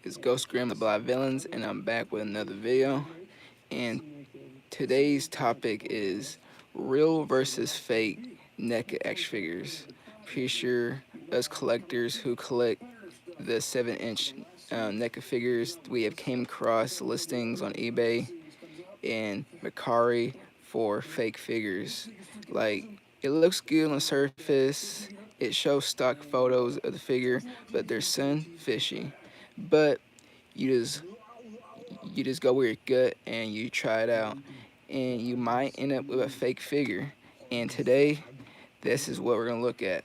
It's Ghost Grim, the Blind Villains, and I'm back with another video. And today's topic is real versus fake NECA action figures. Pretty sure us collectors who collect the 7-inch NECA figures, we have came across listings on eBay and Mercari for fake figures. Like, it looks good on the surface, it shows stock photos of the figure, but they're sun fishy. But you just you just go with your gut and you try it out, and you might end up with a fake figure. And today, this is what we're gonna look at: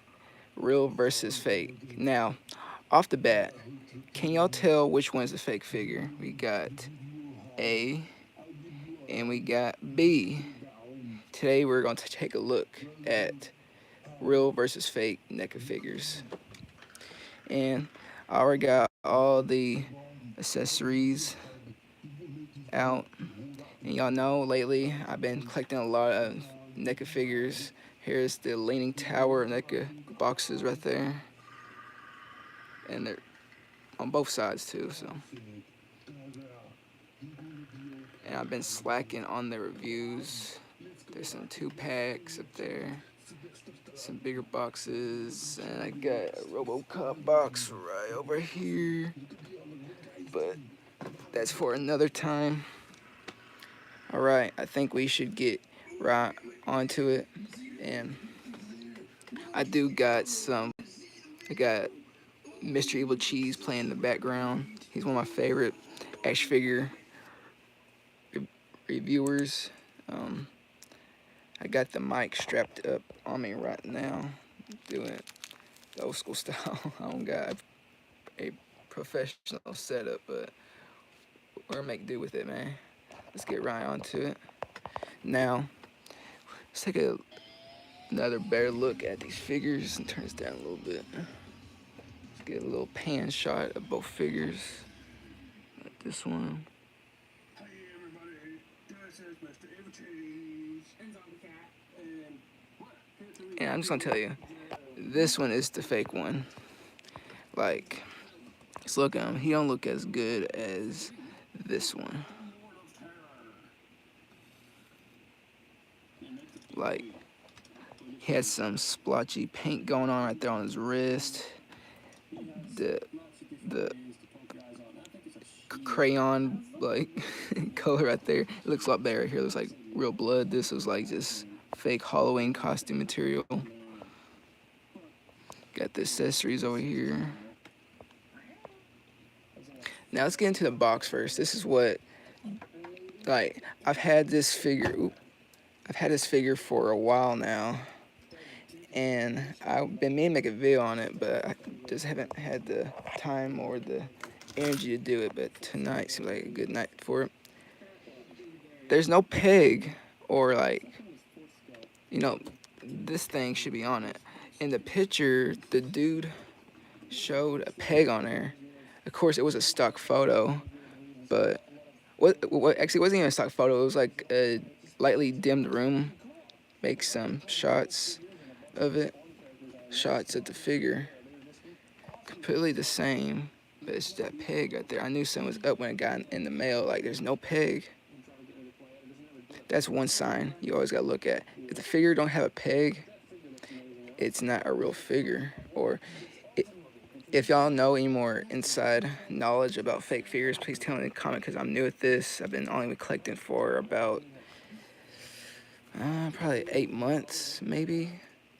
real versus fake. Now, off the bat, can y'all tell which one's the fake figure? We got A and we got B. Today we're going to take a look at real versus fake NECA figures. And I already got all the accessories out. And y'all know lately I've been collecting a lot of NECA figures. Here's the Leaning Tower NECA boxes right there. And they're on both sides too, so. And I've been slacking on the reviews. There's some 2-packs up there, some bigger boxes, and I got a RoboCop box right over here. But that's for another time. Alright, I think we should get right onto it. And I got Mr. Evil Cheese playing in the background. He's one of my favorite action figure reviewers. I got the mic strapped up on me right now, doing it the old school style. I don't got a professional setup, but we're gonna make do with it, man. Let's get right onto it. Now, let's take another better look at these figures and turn this down a little bit. Let's get a little pan shot of both figures. Like this one. And I'm just gonna tell you, this one is the fake one. Like, let's look at him. He don't look as good as this one. Like, he has some splotchy paint going on right there on his wrist. The crayon like color right there. It looks a lot better here. It looks like real blood. This was like just fake Halloween costume material. Got the accessories over here. Now let's get into the box first. This is what, like, I've had this figure for a while now, and I've been meaning to make a video on it, but I just haven't had the time or the energy to do it. But tonight seems like a good night for it. There's no peg, or like, you know, this thing should be on it. In the picture, the dude showed a peg on there. Of course, it was a stock photo, but what actually, it wasn't even a stock photo. It was like a lightly dimmed room. Make some shots of it, shots of the figure. Completely the same, but it's that peg right there. I knew something was up when it got in the mail. Like, there's no peg. That's one sign you always gotta look at. If the figure don't have a peg, it's not a real figure. Or if y'all know any more inside knowledge about fake figures, please tell me in the comment, because I'm new at this. I've been only collecting for about probably 8 months, maybe.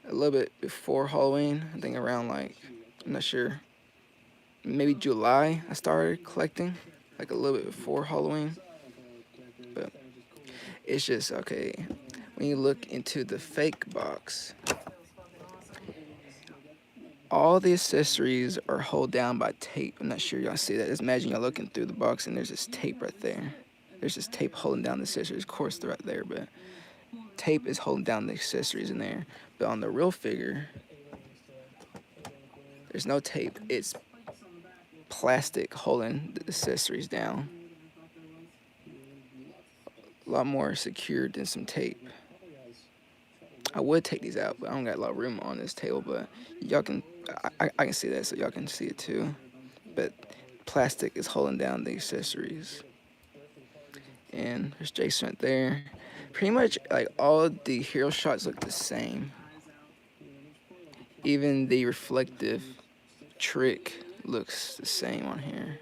A little bit before Halloween. I think around, like, I'm not sure, maybe July I started collecting, like a little bit before Halloween. But it's just, okay, when you look into the fake box, all the accessories are held down by tape. I'm not sure y'all see that. Just imagine y'all looking through the box and there's this tape right there. There's this tape holding down the accessories. Of course they're right there, but tape is holding down the accessories in there. But on the real figure, there's no tape. It's plastic holding the accessories down. A lot more secured than some tape. I would take these out, but I don't got a lot of room on this table. But y'all can, I can see that, so y'all can see it too. But plastic is holding down the accessories. And there's Jason right there. Pretty much like all the hero shots look the same. Even the reflective trick looks the same on here.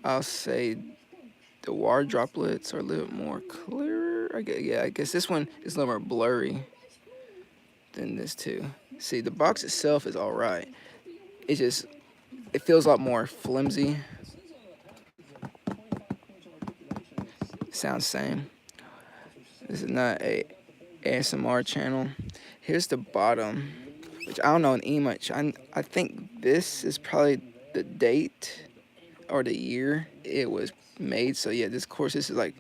I'll say the water droplets are a little more clearer. I guess this one is a little more blurry than this too. See, the box itself is all right. It feels a lot more flimsy. Sounds same. This is not a ASMR channel. Here's the bottom, which I don't know much. I think this is probably the date or the year it was made. So yeah, this is like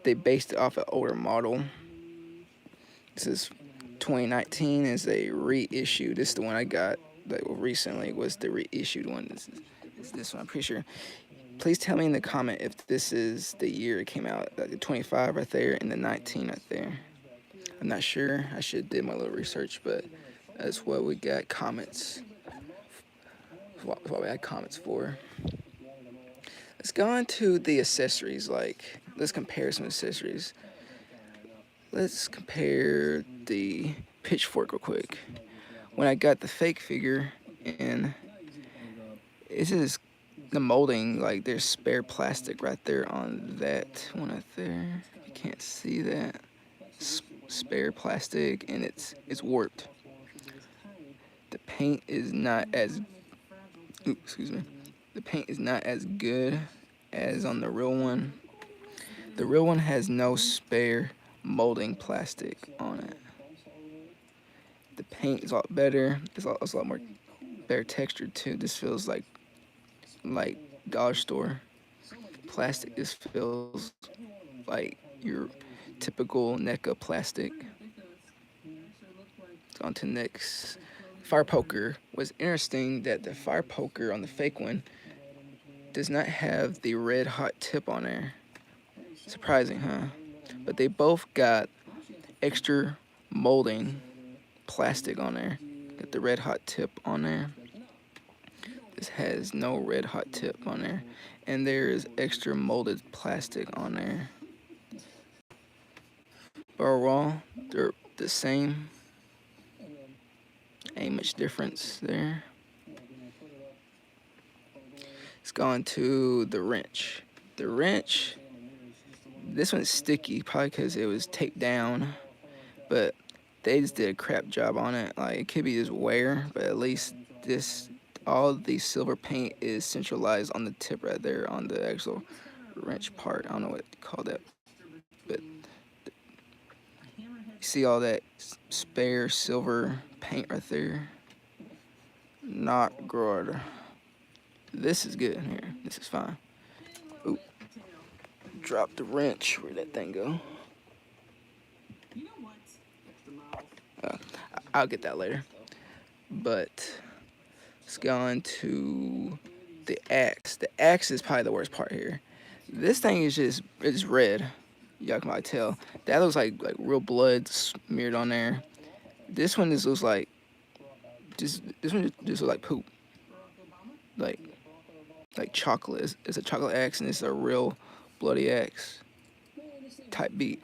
they based it off an older model. This is 2019 is a reissue. This is the one I got recently was the reissued one. This one, I'm pretty sure. Please tell me in the comment if this is the year it came out, like the 25 right there and the 19 right there. I'm not sure. I should have did my little research, but that's what we got comments. That's what we had comments for. Let's go on to the accessories. Let's compare some accessories. Let's compare the pitchfork real quick. When I got the fake figure, and it's just the molding, like there's spare plastic right there on that one right there. You can't see that. Spare plastic, and it's warped. The paint is not as The paint is not as good as on the real one. The real one has no spare molding plastic on it. The paint is a lot better. It's a lot more better texture too. This feels like dollar store plastic. This feels like your typical NECA plastic. On to next. Fire poker was interesting that the fire poker on the fake one does not have the red hot tip on there. Surprising, huh? But they both got extra molding plastic on there. Got the red hot tip on there. This has no red hot tip on there. And there is extra molded plastic on there. But overall, they're the same. Ain't much difference there. Let's go on to the wrench. The wrench, this one's sticky, probably because it was taped down, but they just did a crap job on it. Like, it could be just wear, but at least all the silver paint is centralized on the tip right there on the actual wrench part. I don't know what to call that, but you see all that spare silver paint right there? Not good. This is good in here. This is fine. Oop. Drop the wrench. Where'd that thing go? I'll get that later. But let's go on to the axe. The axe is probably the worst part here. This thing is it's red. Y'all can probably tell. That looks like real blood smeared on there. This one just looks like this one just looks like poop. Like chocolate. It's a chocolate axe, and it's a real bloody axe type beat.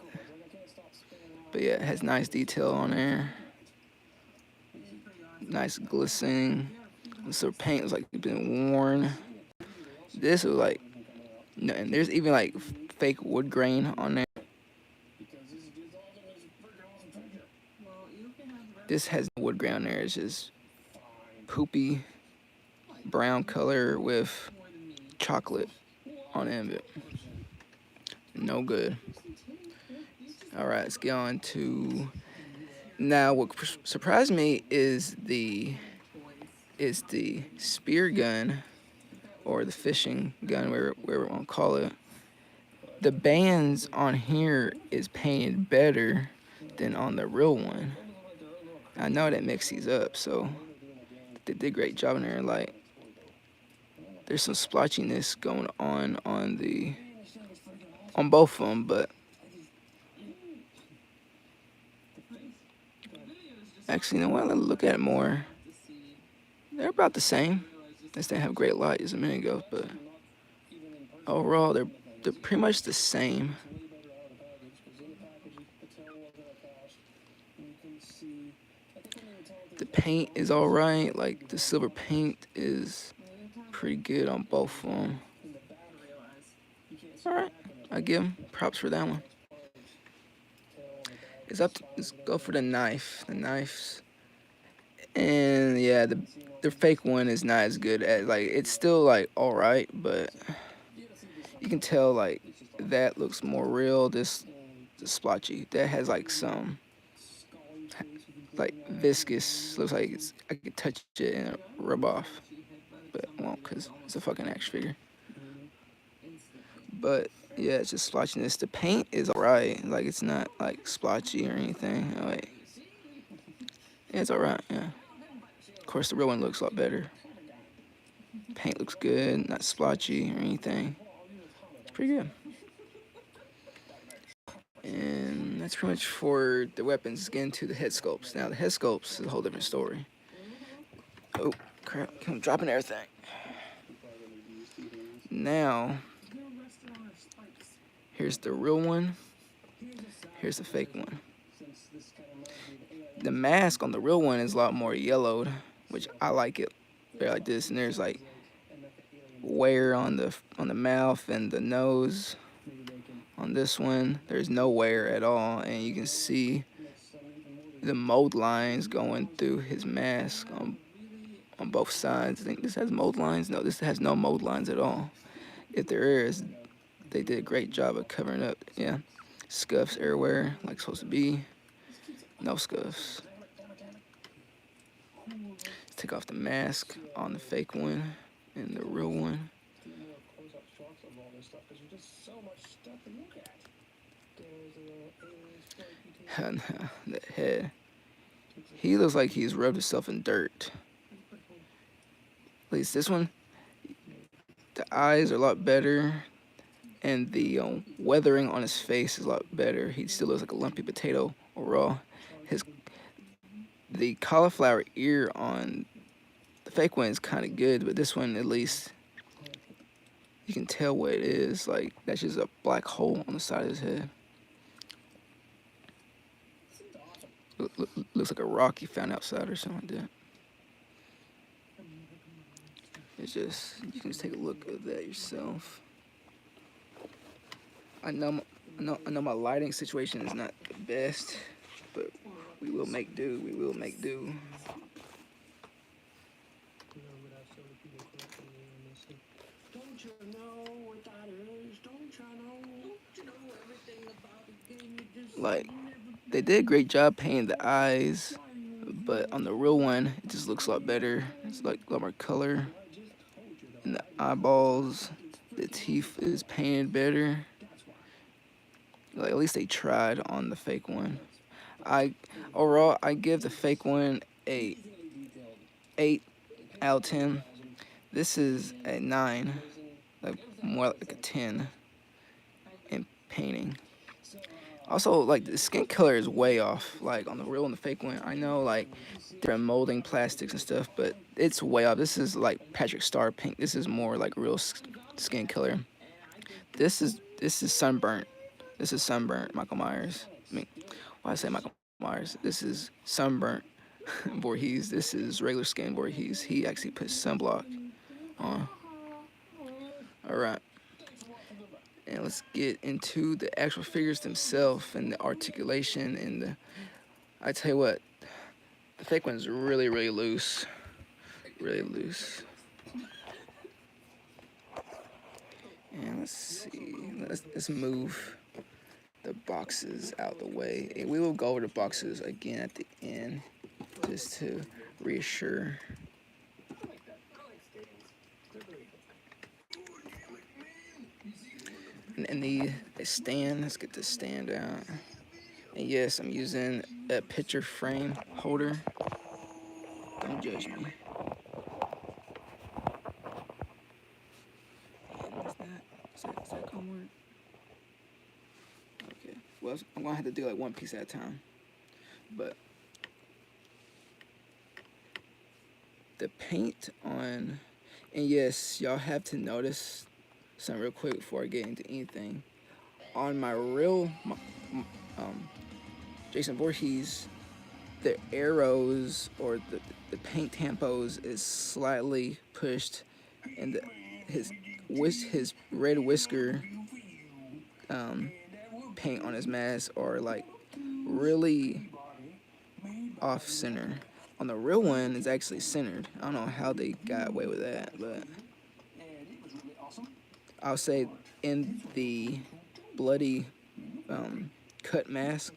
But yeah, it has nice detail on there. Nice glistening. So paint was like been worn. This was like no, and there's even like fake wood grain on there. This has no wood grain on there. It's just poopy brown color with chocolate on the end of it. No good. All right, let's get on to now. What surprised me is the spear gun or the fishing gun, whatever we want to call it. The bands on here is painted better than on the real one. I know that mix these up, so they did a great job in there. Like, there's some splotchiness going on both of them, but actually, you know what? Let's look at it more. They're about the same. This didn't have great light as a minute ago, but overall they're pretty much the same. The paint is alright. Like the silver paint is pretty good on both of them. Alright, I give them props for that one. Let's go for the knife. The knives. And yeah, the fake one is not as good as, like, it's still like alright, but you can tell like that looks more real. This splotchy. That has like some like viscous. Looks like I could touch it and rub off, but it won't because it's a fucking action figure. But yeah, it's just splotchiness. The paint is alright. Like it's not like splotchy or anything. Oh, wait. Yeah, it's alright. Yeah. Of course, the real one looks a lot better. Paint looks good, not splotchy or anything. It's pretty good. And that's pretty much for the weapons. Let's get into the head sculpts. Now, the head sculpts is a whole different story. Oh, crap. I'm dropping everything. Now, here's the real one. Here's the fake one. The mask on the real one is a lot more yellowed, which I like it. They're like this, and there's like wear on the mouth and the nose. On this one, there's no wear at all, and you can see the mold lines going through his mask on both sides. I think this has mold lines. No, this has no mold lines at all. If there is, they did a great job of covering up. Yeah, scuffs everywhere, like it's supposed to be. No scuffs. Let's take off the mask on the fake one and the real one. The head. He looks like he's rubbed himself in dirt. At least this one. The eyes are a lot better, and the weathering on his face is a lot better. He still looks like a lumpy potato overall. The cauliflower ear on the fake one is kind of good, but this one at least you can tell what it is. Like that's just a black hole on the side of his head. Looks like a rock he found outside or something like that. It's just, you can just take a look at that yourself. I know my lighting situation is not the best, but we will make do. We will make do. Like, they did a great job painting the eyes, but on the real one, it just looks a lot better. It's like a lot more color. And the eyeballs, the teeth is painted better. Like, at least they tried on the fake one. Overall, I give the fake one a 8 out of 10. This is a 9, like more like a 10 in painting. Also, like the skin color is way off. Like on the real and the fake one, I know like different molding plastics and stuff, but it's way off. This is like Patrick Star pink. This is more like real skin color. This is sunburnt. This is sunburnt Michael Myers. I mean, why I say Michael Myers? This is sunburnt Voorhees. This is regular skin Voorhees. He actually put sunblock on. All right. And let's get into the actual figures themselves and the articulation and the. I tell you what, the fake one's really, really loose. Really loose. And let's see. Let's move the boxes out the way. And we will go over the boxes again at the end just to reassure. And the stand, let's get the stand out. And yes, I'm using a picture frame holder. Don't judge me. Is that gonna work? Okay. Well, I'm gonna have to do like one piece at a time. But the paint on, And yes, y'all have to notice something real quick before I get into anything. On my real um, Jason Voorhees, the arrows or the paint tempos is slightly pushed, and his red whisker paint on his mask are like really off center. On the real one, it's actually centered. I don't know how they got away with that, but I'll say in the bloody cut mask,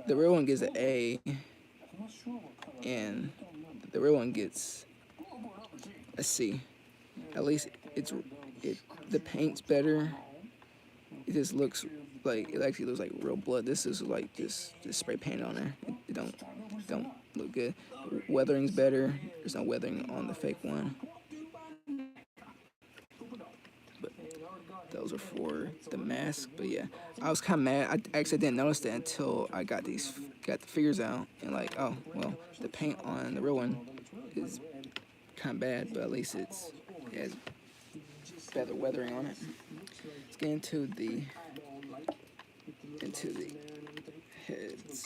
the real one gets an A, and the real one gets a C. At least it the paint's better. It just looks like it actually looks like real blood. This is like just spray paint on there. It don't look good. Weathering's better. There's no weathering on the fake one. But those are for the mask. But yeah, I was kind of mad. I actually didn't notice that until I got the figures out and like, oh well, the paint on the real one is kind of bad, but at least it has better weathering on it. Let's get into the heads.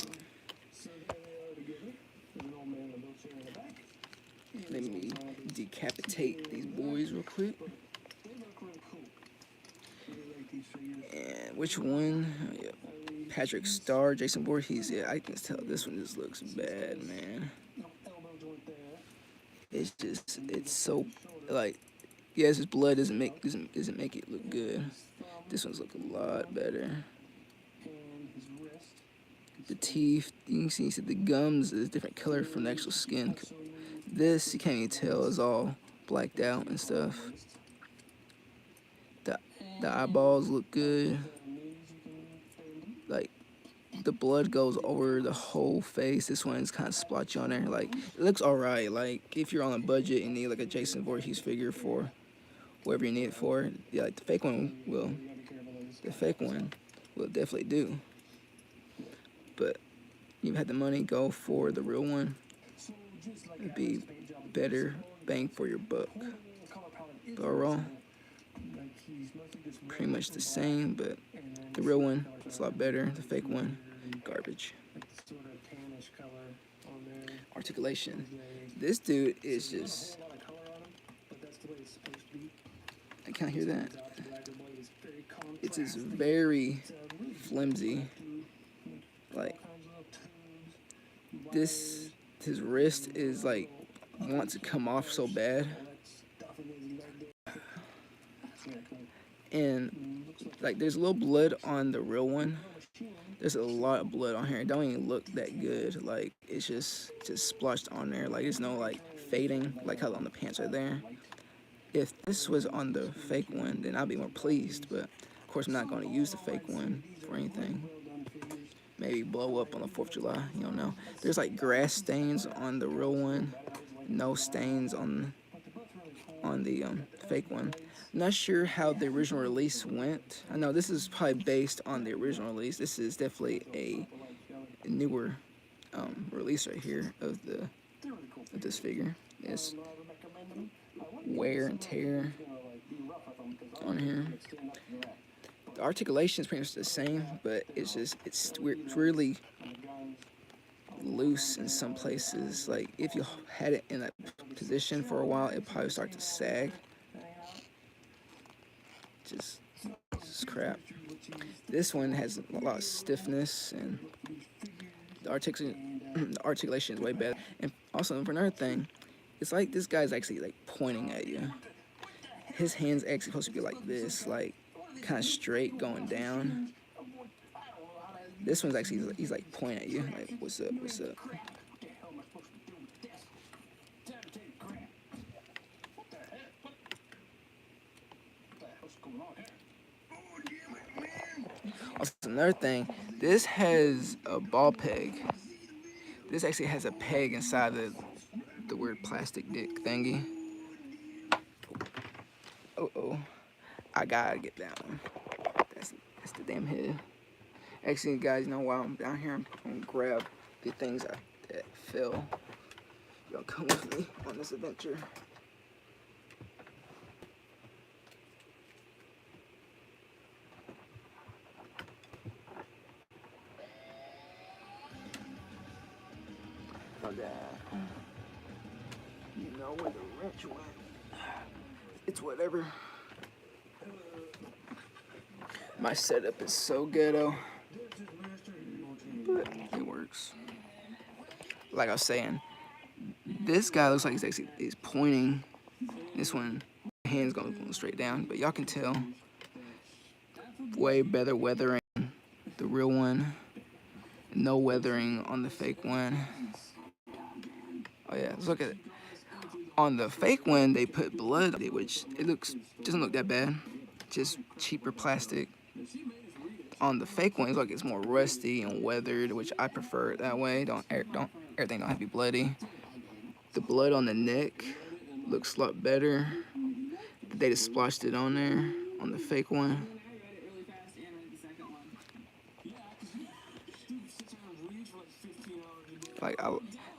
Let me decapitate these boys real quick. And which one? Yeah. Patrick Starr, Jason Voorhees. Yeah, I can tell this one just looks bad, man. It's so like, yes, his blood doesn't make it look good. This one's look a lot better. The teeth, you can see the gums is a different color from the actual skin. This you can't even tell is all blacked out and stuff. The eyeballs look good. Like the blood goes over the whole face. This one's kind of splotchy on there. Like it looks alright. Like if you're on a budget and need like a Jason Voorhees figure for whatever you need it for, yeah, like the fake one will definitely do. But you had the money, go for the real one. It'd be better bang for your buck. But overall, pretty much the same, but the real one is a lot better. The fake one, garbage. Articulation. This dude is just, I can't hear that. It's just very flimsy. Like his wrist is like wants to come off so bad, and like there's a little blood on the real one. There's a lot of blood on here. It don't even look that good. Like it's just splotched on there. Like there's no like fading like how on the pants right there. If this was on the fake one, then I'd be more pleased. But of course, I'm not going to use the fake one for anything. Maybe blow up on the 4th of July. You don't know. There's like grass stains on the real one. No stains on the fake one. I'm not sure how the original release went. I know this is probably based on the original release. This is definitely a newer release right here of this figure. It's wear and tear on here. The articulation is pretty much the same, but it's really loose in some places. Like if you had it in that position for a while, it probably start to sag. Just crap. This one has a lot of stiffness, and the articulation is way better. And also for another thing, it's like this guy's actually like pointing at you. His hand's actually supposed to be like this, like kind of straight going down. This one's actually he's like pointing at you, like what's up, what's up. Also, another thing, this has a ball peg. This actually has a peg inside the weird plastic dick thingy. Oh, I gotta get that one. That's the damn head. Actually, guys, you know, while I'm down here, I'm gonna grab the things that fell. Y'all come with me on this adventure. that. You know where the wrench went. It's whatever. My setup is so ghetto, but it works. Like I was saying, this guy looks like he's pointing. This one, hand's going straight down, but y'all can tell way better weathering the real one. No weathering on the fake one. Oh yeah, let's look at it. On the fake one, they put blood, which doesn't look that bad. Just cheaper plastic. On the fake one, it's more rusty and weathered, which I prefer it that way. Everything don't have to be bloody. The blood on the neck looks a lot better. They just splashed it on there on the fake one.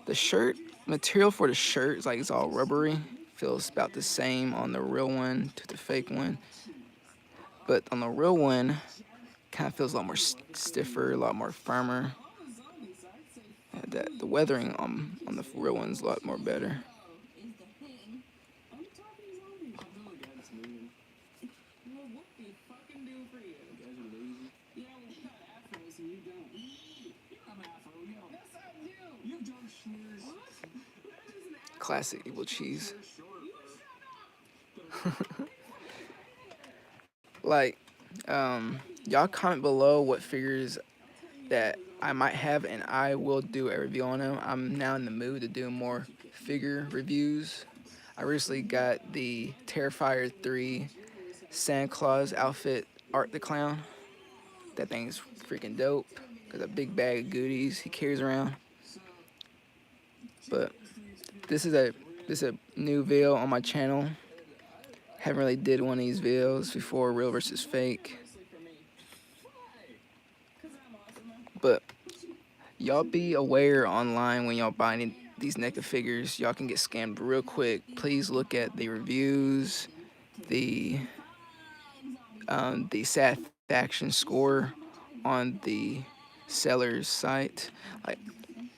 The shirt material for the shirt is it's all rubbery. Feels about the same on the real one to the fake one, but on the real one, kind of feels a lot more stiffer, a lot more firmer. The weathering on the real one's a lot more better. Classic evil cheese. Y'all comment below what figures that I might have, and I will do a review on them. I'm now in the mood to do more figure reviews. I recently got the Terrifier 3 Santa Claus outfit, Art the Clown. That thing's freaking dope. Got a big bag of goodies he carries around. But this is a new video on my channel. Haven't really did one of these videos before, real versus fake. But y'all be aware online when y'all buying these NECA figures. Y'all can get scammed real quick. Please look at the reviews, the satisfaction score on the seller's site.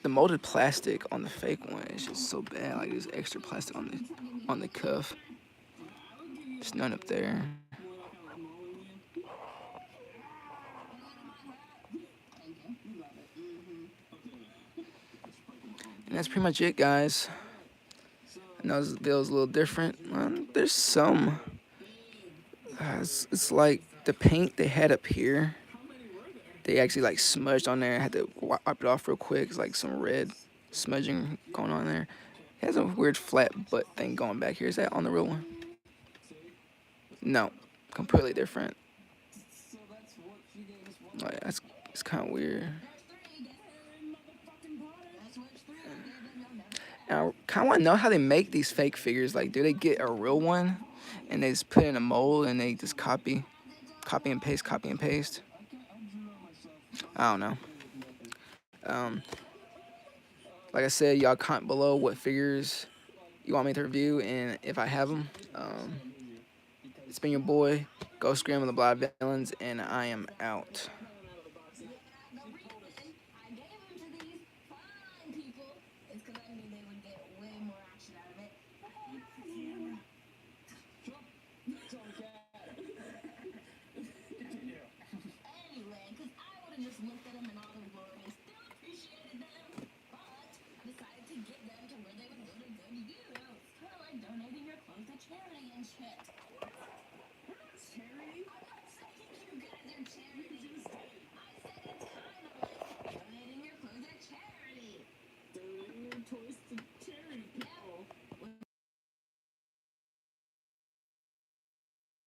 The molded plastic on the fake one is just so bad. There's extra plastic on the cuff. There's none up there. And that's pretty much it, guys. I know this video's a little different. There's some. It's like the paint they had up here. They actually smudged on there. I had to wipe it off real quick. It's some red smudging going on there. It has a weird flat butt thing going back here. Is that on the real one? No, completely different. It's kind of weird. And I kind of want to know how they make these fake figures. Do they get a real one and they just put it in a mold and they just copy and paste? I don't know. Like I said, y'all comment below what figures you want me to review and if I have them. It's been your boy, Ghost Scream of the Blood Villains, and I am out.